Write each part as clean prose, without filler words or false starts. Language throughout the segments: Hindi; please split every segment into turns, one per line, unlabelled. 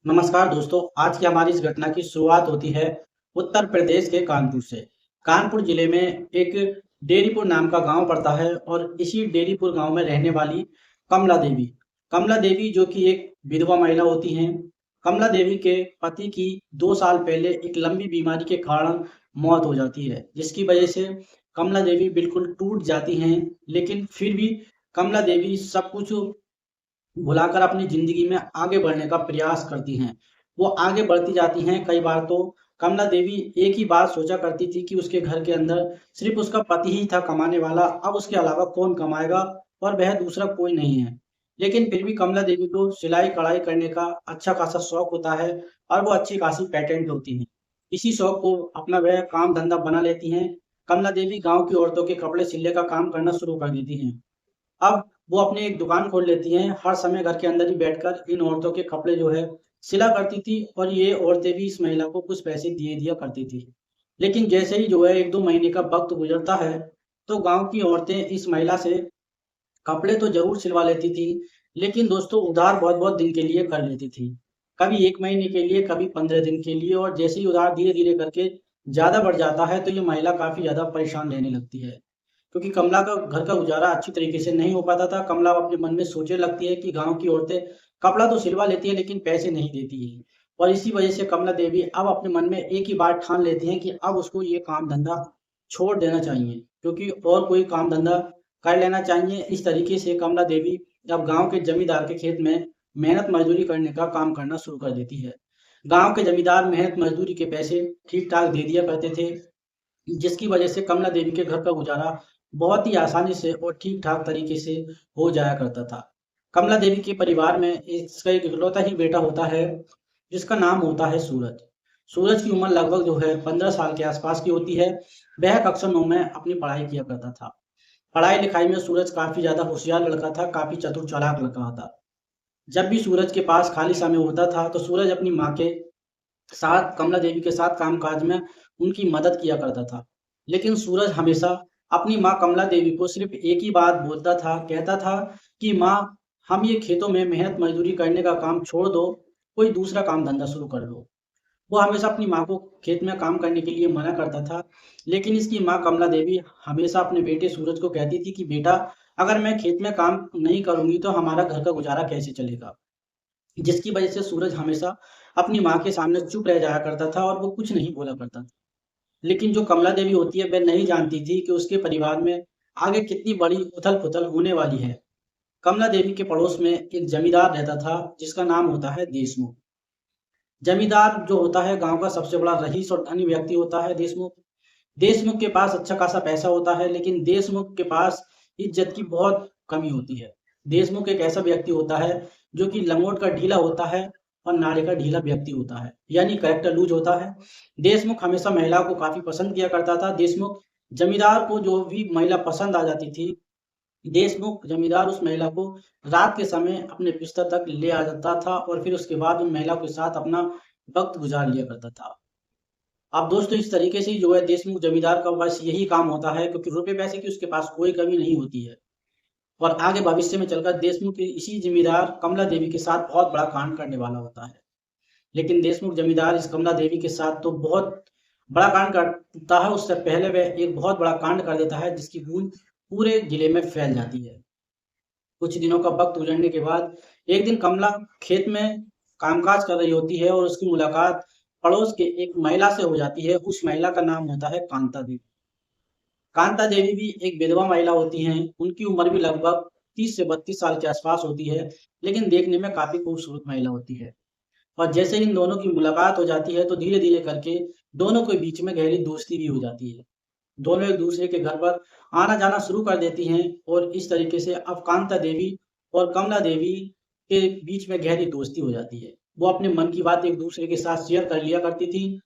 नमस्कार दोस्तों, आज की हमारी इस घटना की शुरुआत होती है उत्तर प्रदेश के कानपुर से। कानपुर जिले में एक डेरीपुर नाम का गांव पड़ता है और इसी डेरीपुर गांव में रहने वाली कमला देवी कमला देवी जो कि एक विधवा महिला होती हैं। कमला देवी के पति की 2 साल पहले एक लंबी बीमारी के कारण मौत हो जाती है, जिसकी वजह से कमला देवी बिल्कुल टूट जाती हैं। लेकिन फिर भी कमला देवी सब कुछ भुलाकर अपनी ज़िंदगी में आगे बढ़ने का प्रयास करती हैं। वो आगे बढ़ती जाती हैं। कई बार तो कमला देवी एक ही बात सोचा करती थी कि उसके घर के अंदर सिर्फ़ उसका पति ही था कमाने वाला, अब उसके अलावा कौन कमाएगा और वह दूसरा कोई नहीं है। लेकिन फिर भी कमला देवी को सिलाई-कढ़ाई करने का अच्छा खासा शौक होता है और वो अच्छी खासी पेटेंट होती हैं। इसी शौक को अपना वह काम-धंधा बना लेती हैं। कमला देवी गाँव की औरतों के कपड़े सिलने का काम करना शुरू कर देती हैं। अब वो अपनी एक दुकान खोल लेती हैं, हर समय घर के अंदर ही बैठकर इन औरतों के कपड़े जो है सिला करती थी और ये औरतें भी इस महिला को कुछ पैसे दिए दिया करती थी। लेकिन जैसे ही जो है 1-2 महीने का वक़्त गुज़रता है, तो गाँव की औरतें इस महिला से कपड़े तो ज़रूर सिलवा लेती थी, लेकिन दोस्तों उधार बहुत-बहुत दिन के लिए कर लेती थी। कभी 1 महीने के लिए, कभी 15 दिन के लिए, और जैसे ही उधार धीरे-धीरे करके ज़्यादा बढ़ जाता है, तो ये महिला काफ़ी ज़्यादा परेशान रहने लगती है। क्योंकि कमला का घर का गुज़ारा अच्छी तरीके से नहीं हो पाता था। कमला अपने मन में सोचने लगती है कि गाँव की औरतें कपड़ा तो सिलवा लेती हैं, लेकिन पैसे नहीं देती हैं। और इसी वजह से कमला देवी अब अपने मन में एक ही बात ठान लेती हैं कि अब उसको ये काम-धंधा छोड़ देना चाहिए, क्योंकि और कोई काम-धंधा कर लेना चाहिए। इस तरीके से कमला देवी अब गाँव के जमींदार के खेत में मेहनत मज़दूरी करने का काम करना शुरू कर देती है। गाँव के जमींदार मेहनत मज़दूरी के पैसे ठीक-ठाक दे दिया करते थे, जिसकी वजह से कमला देवी के घर का गुज़ारा बहुत ही आसानी से और ठीक-ठाक तरीके से हो जाया करता था। कमला देवी के परिवार में इसका एक इकलौता ही बेटा होता है, जिसका नाम होता है सूरज। सूरज की उम्र लगभग जो है 15 साल के आसपास की होती है। वह कक्षा 9 में अपनी पढ़ाई किया करता था। पढ़ाई-लिखाई में सूरज काफ़ी ज़्यादा होशियार लड़का था, काफ़ी चतुर चालाक लड़का था। जब भी सूरज के पास खाली समय होता था, तो सूरज अपनी माँ के साथ, कमला देवी के साथ काम-काज में उनकी मदद किया करता था। लेकिन सूरज हमेशा अपनी माँ कमला देवी को सिर्फ़ एक ही बात बोलता था, कहता था कि माँ, हम ये खेतों में मेहनत मज़दूरी करने का काम छोड़ दो, कोई दूसरा काम-धंधा शुरू कर लो। वो हमेशा अपनी माँ को खेत में काम करने के लिए मना करता था, लेकिन इसकी माँ कमला देवी हमेशा अपने बेटे सूरज को कहती थी कि बेटा, अगर मैं खेत में काम नहीं करूँगी तो हमारा घर का गुज़ारा कैसे चलेगा? जिसकी वजह से सूरज हमेशा अपनी माँ के सामने चुप रह जाया करता था और वो कुछ नहीं बोला करता था। लेकिन जो कमला देवी होती है, वह नहीं जानती थी कि उसके परिवार में आगे कितनी बड़ी उथल-पुथल होने वाली है। कमला देवी के पड़ोस में एक जमींदार रहता था, जिसका नाम होता है देशमुख। जमींदार जो होता है गाँव का सबसे बड़ा रईस और धनी व्यक्ति होता है देशमुख। देशमुख के पास अच्छा खासा पैसा होता है, लेकिन देशमुख के पास इज़्ज़त की बहुत कमी होती है। देशमुख एक ऐसा व्यक्ति होता है, जो कि लंगोट का ढीला होता है और नारे का ढीला व्यक्ति होता है, यानी कैरेक्टर लूज़ होता है। देशमुख हमेशा महिलाओं को काफ़ी पसंद किया करता था। देशमुख जमींदार को जो भी महिला पसंद आ जाती थी, देशमुख जमींदार उस महिला को रात के समय अपने बिस्तर तक ले आ जाता था और फिर उसके बाद उन महिला के साथ अपना वक़्त गुज़ार लिया करता था। अब दोस्तों इस तरीके से ही जो है देशमुख जमींदार का बस यही काम होता है, क्योंकि रुपए पैसे की उसके पास कोई कमी नहीं होती है। और आगे भविष्य में चलकर देशमुख के इसी जमींदार कमला देवी के साथ बहुत बड़ा कांड करने वाला होता है। लेकिन देशमुख जमींदार इस कमला देवी के साथ तो बहुत बड़ा कांड करता है, उससे पहले वह एक बहुत बड़ा कांड कर देता है, जिसकी गूंज पूरे जिले में फैल जाती है। कुछ दिनों का वक़्त गुज़रने के बाद एक दिन कमला खेत में कामकाज कर रही होती है और उसकी मुलाकात पड़ोस के एक महिला से हो जाती है। उस महिला का नाम होता है कांता देवी। कांता देवी भी एक विधवा महिला होती हैं। उनकी उम्र भी लगभग 30 से 32 साल के आसपास होती है, लेकिन देखने में काफ़ी खूबसूरत महिला होती है। और जैसे ही इन दोनों की मुलाकात हो जाती है, तो धीरे-धीरे करके दोनों के बीच में गहरी दोस्ती भी हो जाती है। दोनों एक-दूसरे के घर पर आना-जाना शुरू कर देती हैं और इस तरीके से अब कांता देवी और कमला देवी के बीच में गहरी दोस्ती हो जाती है। वो अपने मन की बात एक-दूसरे के साथ शेयर कर लिया करती थी।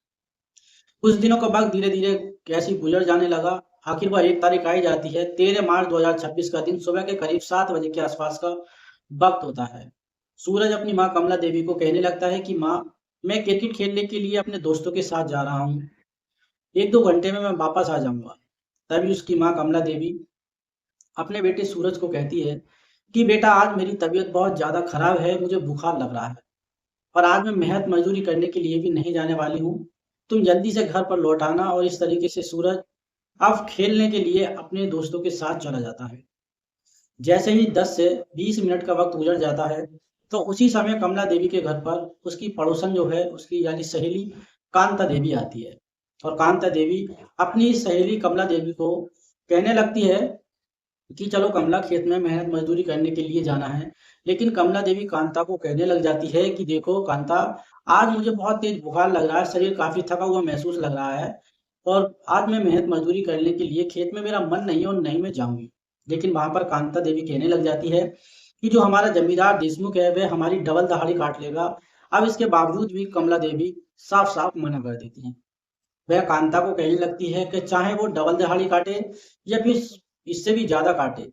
कुछ दिनों का वक़्त धीरे-धीरे कैसे गुज़र जाने लगा। आखिर वह 1 तारीख आ ही जाती है। 13 मार्च 2026 का दिन सुबह के करीब 7 बजे के आसपास का वक़्त होता है। सूरज अपनी माँ कमला देवी को कहने लगता है कि माँ, मैं क्रिकेट खेलने के लिए अपने दोस्तों के साथ जा रहा हूँ। 1-2 घंटे में मैं वापस आ जाऊँगा। तभी उसकी माँ कमला देवी अपने बेटे सूरज को कहती है कि बेटा, आज मेरी तबीयत बहुत ज़्यादा खराब है, मुझे बुखार लग रहा है। और आज मैं मेहनत मजदूरी करने के लिए भी नहीं जाने वाली हूँ। तुम जल्दी से घर पर लौट आना। और इस तरीके से सूरज अब खेलने के लिए अपने दोस्तों के साथ चला जाता है। जैसे ही 10 से 20 मिनट का वक्त गुजर जाता है, तो उसी समय कमला देवी के घर पर उसकी पड़ोसन जो है, उसकी यानी सहेली कांता देवी आती है। और कांता देवी अपनी सहेली कमला देवी को कहने लगती है कि चलो कमला, खेत में मेहनत मजदूरी करने के लिए जाना है। लेकिन कमला देवी कांता को कहने लग जाती है कि देखो कांता, आज मुझे बहुत तेज बुखार लग रहा है, शरीर काफी थका हुआ महसूस लग रहा है, और आज मैं मेहनत मजदूरी करने के लिए खेत में मेरा मन नहीं है और नहीं मैं जाऊंगी। लेकिन वहां पर कांता देवी कहने लग जाती है कि जो हमारा जमींदार देशमुख है वह हमारी डबल दहाड़ी काट लेगा। अब इसके बावजूद भी कमला देवी साफ साफ मना कर देती है। वह कांता को कहने लगती है कि चाहे वो डबल दहाड़ी काटे या फिर इससे भी ज्यादा काटे,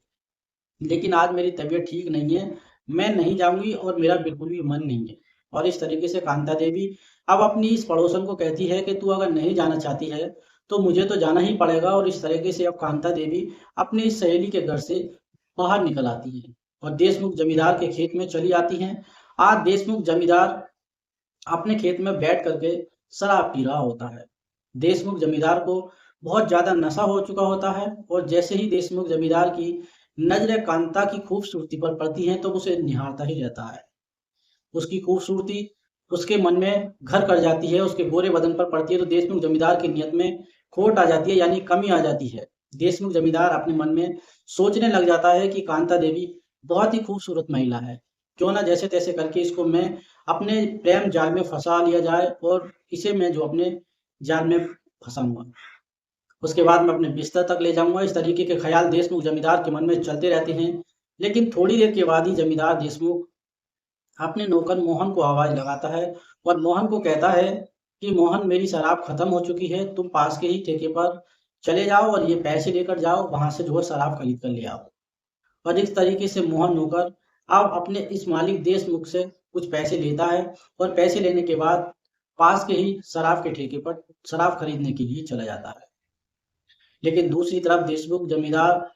लेकिन आज मेरी तबीयत ठीक नहीं है, मैं नहीं जाऊंगी और मेरा बिल्कुल भी मन नहीं है। और इस तरीके से कांता देवी अब अपनी इस पड़ोसन को कहती है कि तू अगर नहीं जाना चाहती है तो मुझे तो जाना ही पड़ेगा। और इस तरीके से अब कांता देवी अपनी इस सहेली के घर से बाहर निकल आती है और देशमुख जमींदार के खेत में चली आती हैं। आज देशमुख जमींदार अपने खेत में बैठ करके शराब पी रहा होता है। देशमुख जमींदार को बहुत ज्यादा नशा हो चुका होता है, और जैसे ही देशमुख जमींदार की नजरें कांता की खूबसूरती पर पड़ती हैं तो उसे निहारता ही रहता है। उसकी खूबसूरती उसके मन में घर कर जाती है, उसके गोरे बदन पर पड़ती है तो देशमुख जमींदार की नियत में खोट आ जाती है, यानी कमी आ जाती है। देशमुख जमींदार अपने मन में सोचने लग जाता है कि कांता देवी बहुत ही खूबसूरत महिला है, क्यों ना जैसे तैसे करके इसको मैं अपने प्रेम जाल में फंसा लिया जाए और इसे मैं जो अपने जाल में फंसाऊंगा, उसके बाद मैं अपने बिस्तर तक ले जाऊंगा। इस तरीके के ख्याल देशमुख जमींदार के मन में चलते रहते हैं। लेकिन थोड़ी देर के बाद ही जमींदार देशमुख अपने नौकर मोहन को आवाज लगाता है और मोहन को कहता है कि मोहन, मेरी शराब खत्म हो चुकी है, तुम पास के ही ठेके पर चले जाओ और ये पैसे लेकर जाओ, वहां से जो है शराब खरीद कर ले आओ। और इस तरीके से मोहन नौकर अब अपने इस मालिक देशमुख से कुछ पैसे लेता है और पैसे लेने के बाद पास के ही शराब के ठेके पर शराब खरीदने के लिए चला जाता है। लेकिन दूसरी तरफ देशमुख जमींदार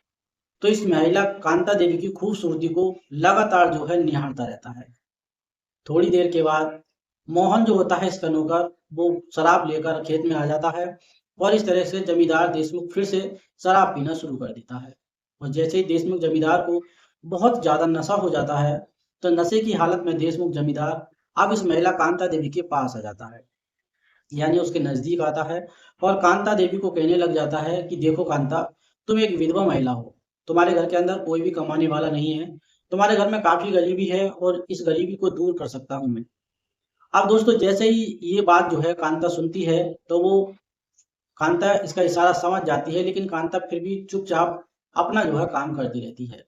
तो इस महिला कांता देवी की खूबसूरती को लगातार जो है निहारता रहता है। थोड़ी देर के बाद मोहन जो होता है इसका नौकर, वो शराब लेकर खेत में आ जाता है और इस तरह से जमींदार देशमुख फिर से शराब पीना शुरू कर देता है। और जैसे ही देशमुख जमींदार को बहुत ज्यादा नशा हो जाता है, तो नशे की हालत में देशमुख जमींदार अब इस महिला कांता देवी के पास आ जाता है, यानी उसके नजदीक आता है और कांता देवी को कहने लग जाता है कि देखो कांता, तुम एक विधवा महिला हो, तुम्हारे घर के अंदर कोई भी कमाने वाला नहीं है, तुम्हारे घर में काफी गरीबी है और इस गरीबी को दूर कर सकता हूं मैं। अब दोस्तों, जैसे ही ये बात जो है कांता सुनती है, तो वो कांता इसका इशारा समझ जाती है, लेकिन कांता फिर भी चुपचाप अपना जो है काम करती रहती है।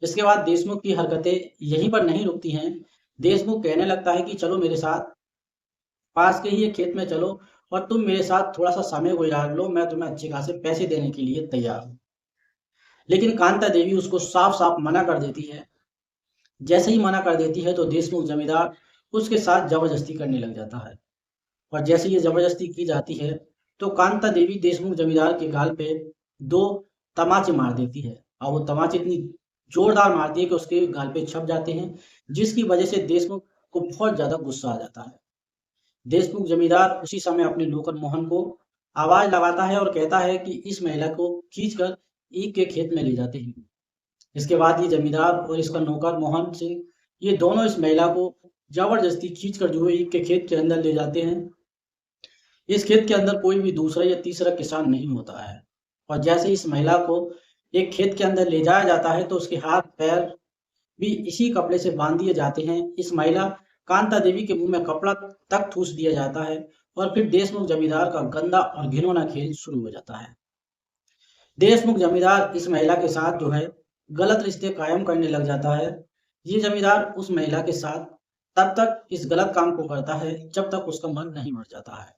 इसके बाद देशमुख की हरकतें यहीं पर नहीं रुकती हैं। देशमुख कहने लगता है कि चलो मेरे साथ, पास के ही एक खेत में चलो और तुम मेरे साथ थोड़ा सा समय गुजार लो, मैं तुम्हें अच्छे खासे पैसे देने के लिए तैयार हूँ। लेकिन कांता देवी उसको साफ साफ मना कर देती है। जैसे ही मना कर देती है तो देशमुख जमींदार उसके साथ जबरदस्ती करने लग जाता है। और जैसे ये जबरदस्ती की जाती है तो कांता देवी देशमुख जमींदार के गाल पे 2 तमाचे मार देती है, और वो तमाचे इतनी जोरदार मारती है कि उसके गाल पे छप जाते हैं, जिसकी वजह से देशमुख को बहुत ज्यादा गुस्सा आ जाता है। देशमुख जमींदार उसी समय अपने नौकर मोहन को आवाज लगाता है और कहता है कि इस महिला को खींचकर ईख के खेत में ले जाते हैं। इसके बाद ये जमींदार और इसका नौकर मोहन सिंह, ये दोनों इस महिला को जबरदस्ती खींचकर जो है ईख के खेत के अंदर ले जाते हैं। इस खेत के अंदर कोई भी दूसरा या तीसरा किसान नहीं होता है। और जैसे इस महिला को एक खेत के अंदर ले जाया जाता है तो उसके हाथ पैर भी इसी कपड़े से बांध दिए जाते हैं। इस महिला कांता देवी के मुंह में कपड़ा तक ठूस दिया जाता है और फिर देशमुख जमींदार का गंदा और घिनौना खेल शुरू हो जाता है। देशमुख जमींदार इस महिला के साथ जो है गलत रिश्ते कायम करने लग जाता है। ये जमींदार उस महिला के साथ तब तक इस गलत काम को करता है जब तक उसका मन नहीं मर जाता है।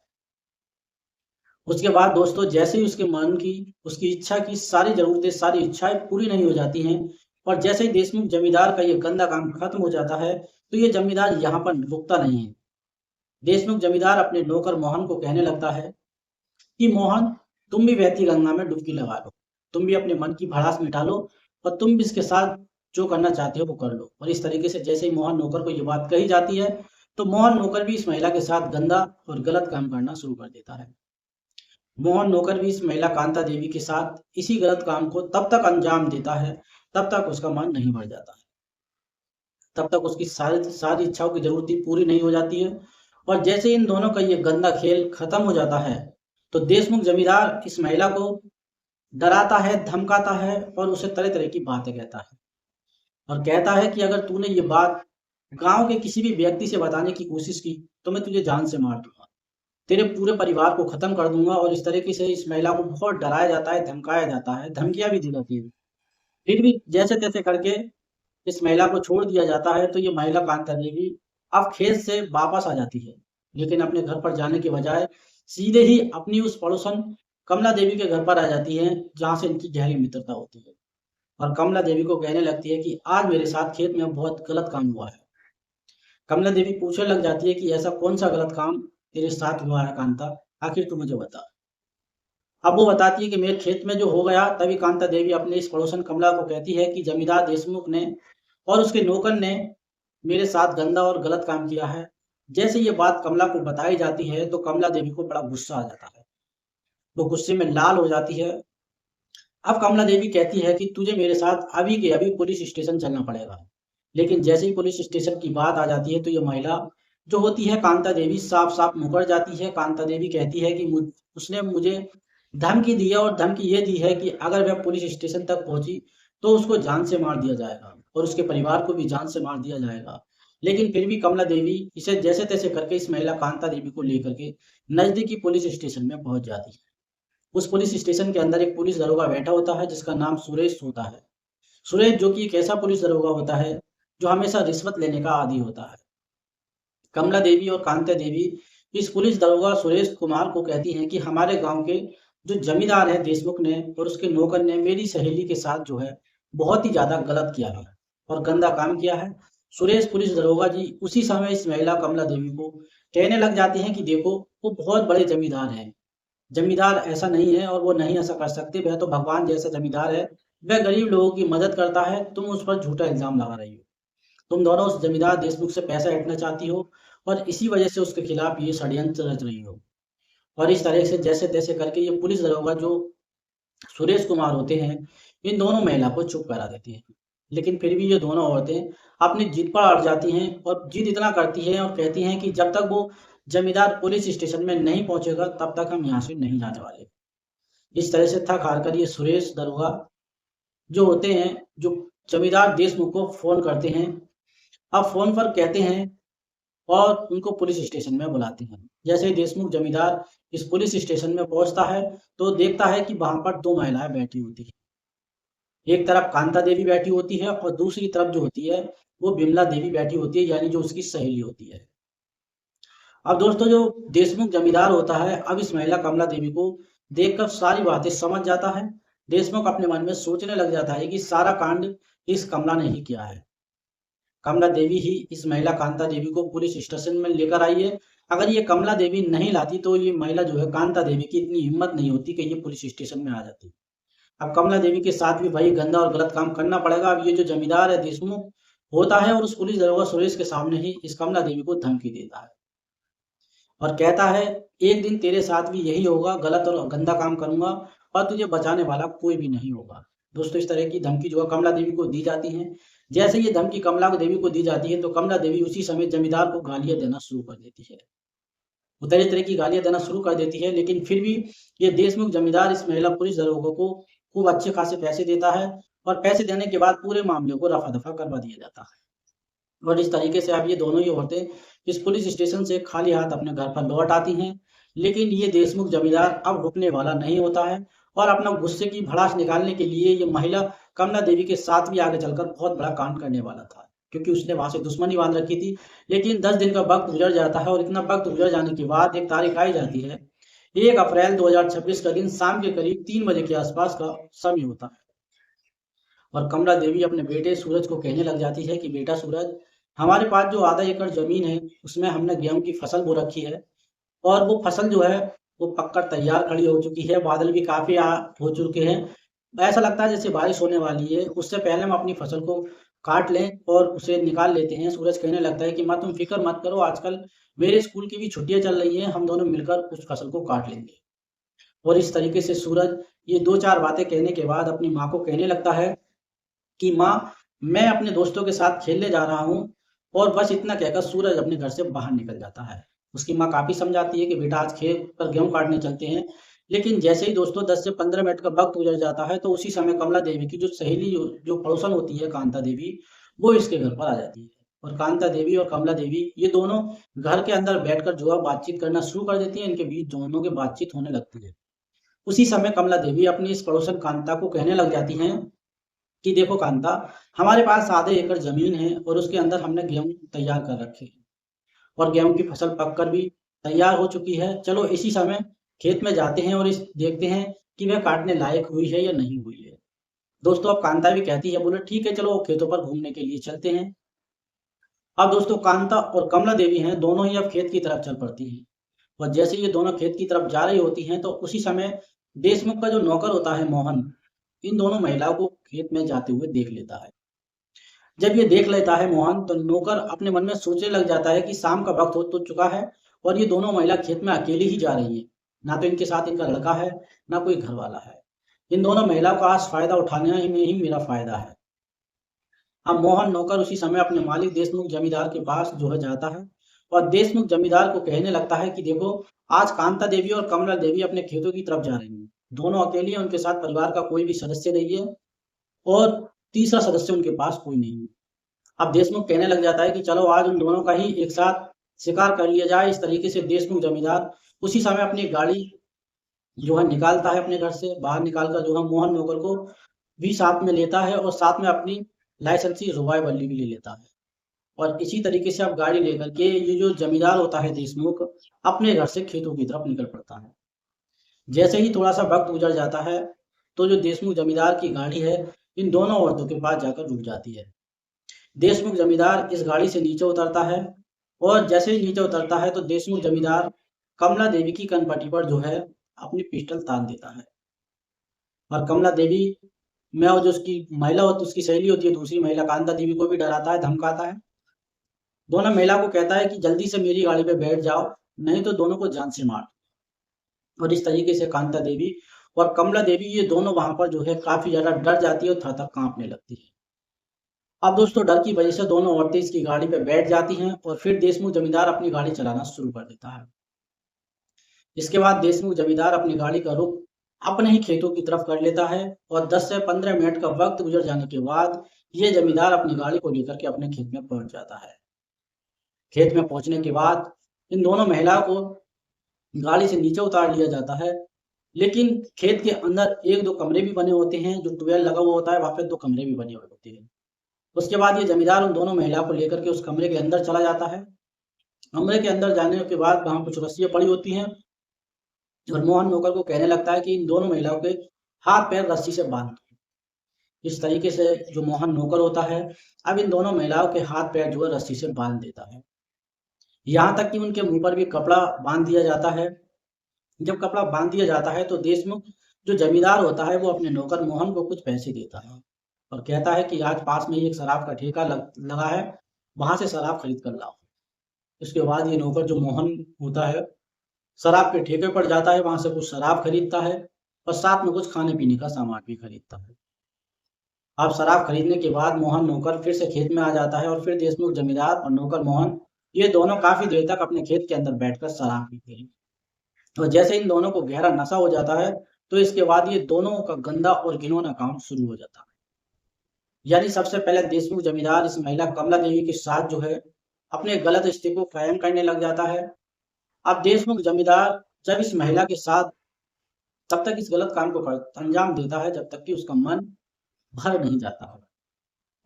उसके बाद दोस्तों, जैसे ही उसके मन की, उसकी इच्छा की सारी जरूरतें, सारी इच्छाएं पूरी नहीं हो जाती हैं, और जैसे ही देशमुख जमींदार का ये गंदा काम खत्म हो जाता है, तो ये जमींदार यहाँ पर रुकता नहीं है। देशमुख जमींदार अपने नौकर मोहन को कहने लगता है कि मोहन, तुम भी बहती गंगा में डुबकी लगा लो, तुम भी अपने मन की भड़ास मिटा लो और तुम भी इसके साथ जो करना चाहते हो वो कर लो। और इस तरीके से जैसे ही मोहन नौकर को ये बात कही जाती है, तो मोहन नौकर भी इस महिला के साथ गंदा और गलत काम करना शुरू कर देता है। मोहन नौकर भी इस महिला कांता देवी के साथ इसी गलत काम को तब तक अंजाम देता है, तब तक उसका मन नहीं भर जाता है, तब तक उसकी सारी सारी इच्छाओं की जरूरतें पूरी नहीं हो जाती है। और जैसे इन दोनों का ये गंदा खेल खत्म हो जाता है, तो देशमुख जमींदार इस महिला को डराता है, धमकाता है और उसे तरह तरह की बातें कहता है, और कहता है कि अगर तूने ये बात गांव के किसी भी व्यक्ति से बताने की कोशिश की तो मैं तुझे जान से मार दूंगा, तेरे पूरे परिवार को खत्म कर दूंगा। और इस तरीके से इस महिला को बहुत डराया जाता है, धमकाया जाता है, धमकियां भी दी जाती है। फिर भी जैसे तैसे करके इस महिला को छोड़ दिया जाता है। तो ये महिला कांता देवी अब खेत से वापस आ जाती है, लेकिन अपने घर पर जाने के बजाय सीधे ही अपनी उस पड़ोसन कमला देवी के घर पर आ जाती है, जहां से इनकी गहरी मित्रता होती है। और कमला देवी को कहने लगती है कि आज मेरे साथ खेत में बहुत गलत काम हुआ है। कमला देवी पूछने लग जाती है कि ऐसा कौन सा गलत काम तेरे साथ हुआ है कांता, आखिर तू मुझे बता। अब वो बताती है कि मेरे खेत में जो हो गया। तभी कांता देवी अपने इस पड़ोसन कमला को कहती है कि जमींदार देशमुख ने और उसके नौकर ने मेरे साथ गंदा और गलत काम किया है। जैसे ये बात कमला को बताई जाती है तो कमला देवी को बड़ा गुस्सा आ जाता है, वो गुस्से में लाल हो जाती है। अब कमला देवी कहती है कि तुझे मेरे साथ अभी के अभी पुलिस स्टेशन चलना पड़ेगा। लेकिन जैसे ही पुलिस स्टेशन की बात आ जाती है तो ये महिला जो होती है कांता देवी साफ साफ मुकर जाती है। कांता देवी कहती है कि उसने मुझे धमकी दी है, और धमकी ये दी है कि अगर वह पुलिस स्टेशन तक पहुंची तो उसको जान से मार दिया जाएगा और उसके परिवार को भी जान से मार दिया जाएगा। लेकिन फिर भी कमला देवी इसे जैसे तैसे करके इस महिला कांता देवी को लेकर के नजदीकी पुलिस स्टेशन में पहुंच जाती है। उस पुलिस स्टेशन के अंदर एक पुलिस दरोगा बैठा होता है जिसका नाम सुरेश होता है। सुरेश जो कि एक ऐसा पुलिस दरोगा होता है जो हमेशा रिश्वत लेने का आदी होता है। कमला देवी और कांता देवी इस पुलिस दरोगा सुरेश कुमार को कहती हैं कि हमारे गांव के जो जमींदार है देशमुख ने और उसके नौकर ने मेरी सहेली के साथ जो है बहुत ही ज्यादा गलत किया है और गंदा काम किया है। सुरेश पुलिस दरोगा जी उसी समय इस महिला कमला देवी को कहने लग जाते हैं कि देखो, वो बहुत बड़े जमींदार हैं, जमींदार ऐसा नहीं है और वो नहीं ऐसा कर सकते, वह तो भगवान जैसा जमींदार है, वह गरीब लोगों की मदद करता है, तुम उस पर झूठा इल्जाम लगा रही हो, तुम दोनों उस जमींदार देशमुख से पैसा हटना चाहती हो और इसी वजह से उसके खिलाफ ये षड्यंत्र रच रही हो। और इस तरह से जैसे तैसे करके ये पुलिस दरोगा जो सुरेश कुमार होते हैं इन दोनों महिला को चुप करा देती हैं। लेकिन फिर भी ये दोनों औरतें अपनी जिद पर अड़ जाती हैं और जिद इतना करती हैं और कहती हैं कि जब तक वो जमींदार पुलिस स्टेशन में नहीं पहुंचेगा तब तक हम यहाँ से नहीं जाने वाले। इस तरह से थक हार कर ये सुरेश दरोगा जो होते हैं जो जमींदार देशमुख को फोन करते हैं, अब फोन पर कहते हैं और उनको पुलिस स्टेशन में बुलाते हैं। जैसे ही देशमुख जमींदार इस पुलिस स्टेशन में पहुंचता है तो देखता है कि वहां पर दो महिलाएं बैठी होती है। एक तरफ कांता देवी बैठी होती है और दूसरी तरफ जो होती है वो बिमला देवी बैठी होती है, यानी जो उसकी सहेली होती है। अब दोस्तों जो देशमुख जमींदार होता है अब इस महिला कमला देवी को देखकर सारी बातें समझ जाता है। देशमुख अपने मन में सोचने लग जाता है कि सारा कांड इस कमला ने ही किया है। कमला देवी ही इस महिला कांता देवी को पुलिस स्टेशन में लेकर आई है। अगर ये कमला देवी नहीं लाती तो ये महिला जो है कांता देवी की इतनी हिम्मत नहीं होती कि ये पुलिस स्टेशन में आ जाती। अब कमला देवी के साथ भी वही गंदा और गलत काम करना पड़ेगा। अब ये जो जमींदार है देशमुख होता है और उस पुलिस दरोगा सुरेश के सामने ही इस कमला देवी को धमकी देता है और कहता है एक दिन तेरे साथ भी यही होगा, गलत और गंदा काम करूंगा और तुझे बचाने वाला कोई भी नहीं होगा। दोस्तों इस तरह की धमकी जो है कमला देवी को दी जाती है। जैसे ये धमकी कमला देवी को दी जाती है तो कमला देवी उसी समय जमींदार को गालियां देना शुरू कर देती है, वो तरह तरह की गालियां देना शुरू कर देती है। लेकिन फिर भी ये देशमुख जमींदार इस महिला पुलिस दरोगा को खूब अच्छे खासे पैसे देता है और पैसे देने के बाद पूरे मामले को रफा दफा करवा दिया जाता है। और इस तरीके से अब ये दोनों ही औरतें इस पुलिस स्टेशन से खाली हाथ अपने घर पर लौट आती हैं। लेकिन ये देशमुख जमींदार अब रुकने वाला नहीं होता है और अपना गुस्से की भड़ास निकालने के लिए ये महिला कमला देवी के साथ भी आगे चलकर बहुत बड़ा कांड करने वाला था, क्योंकि उसने वहां से दुश्मनी बांध रखी थी। लेकिन 10 दिन का वक्त गुजर जाता है और इतना वक्त गुजर जाने के बाद एक तारीख आई जाती है। 1 अप्रैल 2026 का दिन शाम के करीब 3 बजे के आसपास का समय होता है और कमला देवी अपने बेटे सूरज को कहने लग जाती है कि बेटा सूरज, हमारे पास जो आधा एकड़ जमीन है उसमें हमने गेहूं की फसल बो रखी है और वो फसल जो है वो पक्का तैयार खड़ी हो चुकी है। बादल भी काफी हो चुके हैं, ऐसा लगता है जैसे बारिश होने वाली है। उससे पहले हम अपनी फसल को काट लें और उसे निकाल लेते हैं। सूरज कहने लगता है कि माँ तुम फिक्र मत करो, आजकल मेरे स्कूल की भी छुट्टियां चल रही हैं, हम दोनों मिलकर उस फसल को काट लेंगे। और इस तरीके से सूरज ये दो चार बातें कहने के बाद अपनी माँ को कहने लगता है कि माँ, मैं अपने दोस्तों के साथ खेलने जा रहा हूँ। और बस इतना कहकर सूरज अपने घर से बाहर निकल जाता है। उसकी माँ काफी समझाती है कि बेटा आज खेत पर गेहूं काटने चलते हैं। लेकिन जैसे ही दोस्तों 10 से 15 मिनट का वक्त गुजर जाता है तो उसी समय कमला देवी की जो सहेली जो पड़ोसन होती है कांता देवी, वो इसके घर पर आ जाती है। और कांता देवी और कमला देवी ये दोनों घर के अंदर बैठकर जो है बातचीत करना शुरू कर देती है। इनके बीच दोनों की बातचीत होने लगती है। उसी समय कमला देवी अपनी इस पड़ोसन कांता को कहने लग जाती हैं कि देखो कांता, हमारे पास आधे एकड़ जमीन है और उसके अंदर हमने गेहूं तैयार कर रखे हैं और गेहूं की फसल पककर भी तैयार हो चुकी है। चलो इसी समय खेत में जाते हैं और इस देखते हैं कि वह काटने लायक हुई है या नहीं हुई है। दोस्तों अब कांता भी कहती है, बोले ठीक है चलो खेतों पर घूमने के लिए चलते हैं। अब दोस्तों कांता और कमला देवी हैं दोनों ही अब खेत की तरफ चल पड़ती हैं। और जैसे ये दोनों खेत की तरफ जा रही होती हैं तो उसी समय देशमुख का जो नौकर होता है मोहन, इन दोनों महिलाओं को खेत में जाते हुए देख लेता है। जब ये देख लेता है मोहन तो नौकर अपने मन में सोचने लग जाता है कि शाम का वक्त हो तो चुका है और ये दोनों महिला खेत में अकेली ही जा रही है। ना तो इनके साथ इनका लड़का है, ना कोई घर वाला है। इन दोनों महिलाओं का आज फायदा उठाने में ही मेरा फायदा है। अब मोहन नौकर उसी समय अपने मालिक देशमुख जमींदार के पास जो है जाता है और देशमुख जमींदार को कहने लगता है कि देखो, आज कांता देवी और कमला देवी अपने खेतों की तरफ जा रही हैं। दोनों अकेली हैं, उनके साथ परिवार का कोई भी सदस्य नहीं है और तीसरा सदस्य उनके पास कोई नहीं है। अब देशमुख कहने लग जाता है कि चलो आज उन दोनों का ही एक साथ शिकार कर लिया जाए। इस तरीके से देशमुख जमींदार उसी समय अपनी गाड़ी जो है निकालता है, अपने घर से बाहर निकालकर जो है मोहन नौकर को भी साथ में लेता है और साथ में अपनी लाइसेंसी रुबाई बल्ली भी ले लेता है। और इसी तरीके से अब गाड़ी लेकर के ये जो जमींदार होता है देशमुख अपने घर से खेतों की तरफ निकल पड़ता है। जैसे ही थोड़ा सा वक्त गुजर जाता है तो जो देशमुख जमींदार की गाड़ी है इन दोनों औरतों के पास जाकर रुक जाती है। देशमुख जमींदार इस गाड़ी से नीचे उतरता है और जैसे ही नीचे उतरता है तो देशमुख जमींदार कमला देवी की कनपटी पर जो है अपनी पिस्टल तान देता है। और कमला देवी में और जो उसकी महिला होती उसकी सहेली होती है दूसरी महिला कांता देवी को भी डराता है, धमकाता है। दोनों महिला को कहता है कि जल्दी से मेरी गाड़ी पे बैठ जाओ, नहीं तो दोनों को जान से मार। और इस तरीके से कांता देवी और कमला देवी ये दोनों वहां पर जो है काफी ज्यादा डर जाती है और थर थर कांपने लगती है। अब दोस्तों डर की वजह से दोनों औरतें इसकी गाड़ी पे बैठ जाती हैं और फिर देशमुख जमींदार अपनी गाड़ी चलाना शुरू कर देता है। इसके बाद देशमुख जमींदार अपनी गाड़ी का रुख अपने ही खेतों की तरफ कर लेता है और 10 से 15 मिनट का वक्त गुजर जाने के बाद ये जमींदार अपनी गाड़ी को लेकर के अपने खेत में पहुंच जाता है। खेत में पहुंचने के बाद इन दोनों महिलाओं को गाड़ी से नीचे उतार लिया जाता है। लेकिन खेत के अंदर एक दो कमरे भी बने होते हैं, जो ट्यूबवेल लगा हुआ होता है वहां पे दो कमरे भी बने हुए होते हैं। उसके बाद ये जमींदार उन दोनों महिलाओं को लेकर के उस कमरे के अंदर चला जाता है। कमरे के अंदर जाने के बाद वहां कुछ रस्सियां पड़ी होती हैं और मोहन नौकर को कहने लगता है कि इन दोनों महिलाओं के हाथ पैर रस्सी से बांध दो। इस तरीके से जो मोहन नौकर होता है अब इन दोनों महिलाओं के हाथ पैर जो है रस्सी से बांध देता है। यहाँ तक कि उनके मुंह पर भी कपड़ा बांध दिया जाता है। जब कपड़ा बांध दिया जाता है तो देशमुख जो जमींदार होता है वो अपने नौकर मोहन को कुछ पैसे देता है और कहता है कि आज पास में ही एक शराब का ठेका लगा है, वहां से शराब खरीद कर लाओ। इसके बाद ये नौकर जो मोहन होता है शराब के ठेके पर जाता है, वहां से कुछ शराब खरीदता है और साथ में कुछ खाने पीने का सामान भी खरीदता है। अब शराब खरीदने के बाद मोहन नौकर फिर से खेत में आ जाता है और फिर देशमुख जमींदार और नौकर मोहन ये दोनों काफी देर तक अपने खेत के अंदर बैठकर शराब पीते हैं। और जैसे इन दोनों को गहरा नशा हो जाता है तो इसके बाद ये दोनों का गंदा और घिनौना काम शुरू हो जाता है। यानी सबसे पहले देशमुख जमींदार इस महिला कमला देवी के साथ जो है अपने गलत रिश्ते को कायम करने लग जाता है। अब देशमुख जमींदार जब इस महिला के साथ तब तक इस गलत काम को अंजाम देता है जब तक कि उसका मन भर नहीं जाता है।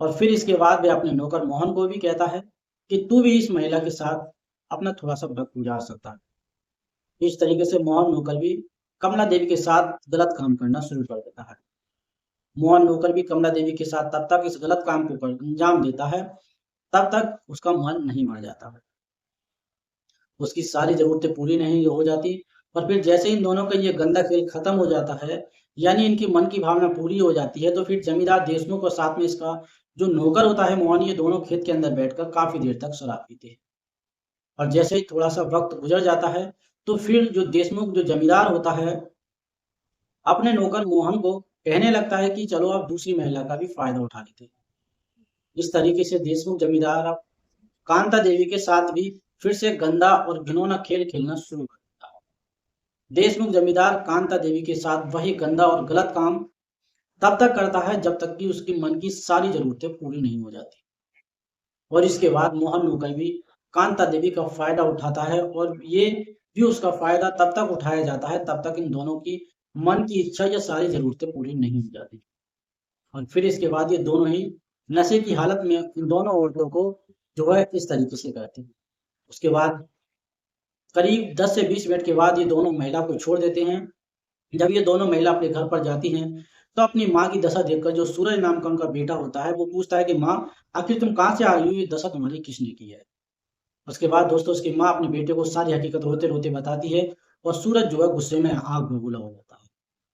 और फिर इसके बाद वे अपने नौकर मोहन को भी कहता है कि तू भी इस महिला के साथ अपना थोड़ा सा वक्त गुजार सकता है। इस तरीके से मोहन नौकर भी कमला देवी के साथ गलत काम करना शुरू कर देता है। मोहन नौकर भी कमला देवी के साथ तब तक इस गलत काम को अंजाम देता है तब तक उसका मन नहीं मर जाता है, उसकी सारी जरूरतें पूरी नहीं हो जाती। और फिर जैसे इन दोनों का ये गंदा खेल खत्म हो जाता है यानी इनकी मन की भावना पूरी हो जाती है, तो फिर जमींदार देशमुख और साथ में इसका जो नौकर होता है मोहन, ये दोनों खेत के अंदर बैठकर काफी देर तक शराब पीते हैं। और जैसे ही थोड़ा सा वक्त गुजर जाता है, तो फिर जो देशमुख जो जमींदार होता है अपने नौकर मोहन को कहने लगता है कि चलो आप दूसरी महिला का भी फायदा उठा लेते हैं। इस तरीके से देशमुख जमींदार अब कांता देवी के साथ भी फिर से गंदा और घिनौना खेल खेलना शुरू कर देता है। देशमुख जमींदार कांता देवी के साथ वही गंदा और गलत काम तब तक करता है जब तक कि उसकी मन की सारी जरूरतें पूरी नहीं हो जाती। और इसके बाद मोहन नौकर भी कांता देवी का फायदा उठाता है, और ये भी उसका फायदा तब तक उठाया जाता है तब तक इन दोनों की मन की इच्छा या सारी जरूरतें पूरी नहीं हो जाती। और फिर इसके बाद ये दोनों ही नशे की हालत में इन दोनों औरतों को जो है इस तरीके से करते हैं। उसके बाद करीब 10 से 20 मिनट के बाद ये दोनों महिला को छोड़ देते हैं। जब ये दोनों महिला अपने घर पर जाती हैं, तो अपनी माँ की दशा देखकर जो सूरज नाम का उनका बेटा होता है, वो पूछता है कि माँ, आखिर तुम कहाँ से आई हो? ये दशा तुम्हारी किसने की है? उसके बाद दोस्तों उसकी माँ अपने बेटे को सारी हकीकत रोते-रोते बताती है, और सूरज जो है गुस्से में आग बबूला हो जाता है।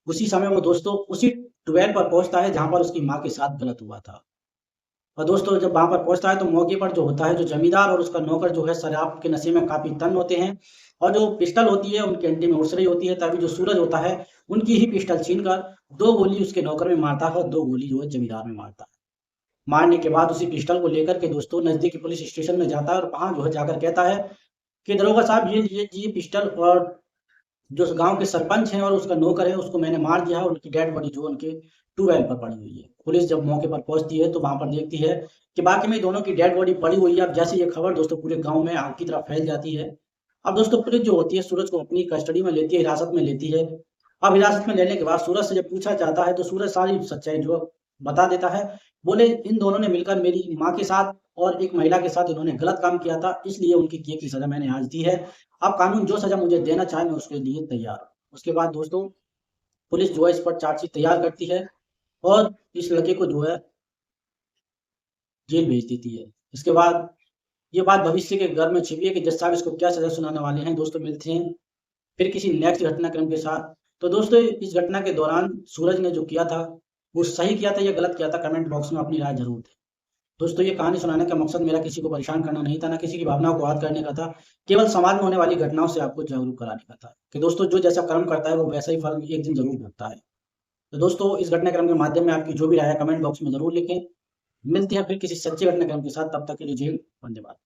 उसी समय वो दोस्तों उसी ट्यूबवेल पर पहुँचता है जहाँ पर उसकी माँ के साथ गलत हुआ था। और दोस्तों जब वहाँ पर पहुँचता है, तो मौके पर जो होता है, जो जमींदार और उसका नौकर जो है शराब के नशे में काफ़ी तन्म होते हैं, और जो पिस्टल होती है उनकी अंटी में उड़स रही होती है, तभी जो सूरज होता है उनकी ही पिस्टल छीनकर 2 गोली उसके नौकर में मारता है और 2 गोली जो है जमींदार में मारता है। मारने के बाद उसी पिस्टल को लेकर के दोस्तों नज़दीकी पुलिस स्टेशन में जाता है, और वहाँ जो है जाकर कहता है कि दरोगा साहब, ये पिस्टल और जो उस गाँव के सरपंच हैं और उसका नौकर है, उसको मैंने मार दिया है, और उनकी डेड बॉडी जो है उनके ट्यूबवेल पर पड़ी हुई है। पुलिस जब मौके पर पहुँचती है, तो वहाँ पर देखती है कि वाक़ई में दोनों की डेड बॉडी पड़ी हुई है। अब जैसे ये खबर दोस्तों पूरे गाँव में आग की तरह फैल जाती है। अब दोस्तों पुलिस जो होती है सूरज को अपनी कस्टडी में लेती है, हिरासत में लेती है। अब हिरासत में लेने के बाद सूरज से जब पूछा जाता है, तो सूरज सारी सच्चाई जो बता देता है। बोले, इन दोनों ने मिलकर मेरी माँ के साथ और एक महिला के साथ इन्होंने गलत काम किया था, इसलिए उनकी किए की सज़ा मैंने आज दी है। अब कानून जो सज़ा मुझे देना चाहे मैं उसके लिए तैयार हूँ। उसके बाद दोस्तों पुलिस जो है इस पर चार्जशीट तैयार करती है, और इस लड़के को जो है जेल भेज देती है। इसके बाद ये बात भविष्य के घर में छिपी है कि जज साहब इसको क्या सज़ा सुनाने वाले हैं। दोस्तों मिलते हैं फिर किसी नेक्स्ट घटनाक्रम के साथ। तो दोस्तों इस घटना के दौरान सूरज ने जो किया था, वो सही किया था या गलत किया था, कमेंट बॉक्स में अपनी राय ज़रूर दें। दोस्तों ये कहानी सुनाने का मकसद मेरा किसी को परेशान करना नहीं था, ना किसी की भावनाओं को आहत करने का था। केवल समाज में होने वाली घटनाओं से आपको जागरूक कराने का था कि दोस्तों जो जैसा कर्म करता है वो वैसा ही फल एक दिन ज़रूर भोगता है। तो दोस्तों इस घटनाक्रम के माध्यम में आपकी जो भी राय है कमेंट बॉक्स में ज़रूर लिखें। मिलते हैं फिर किसी सच्चे घटनाक्रम के साथ, तब तक के लिए जय हिंद, वंदे मातरम।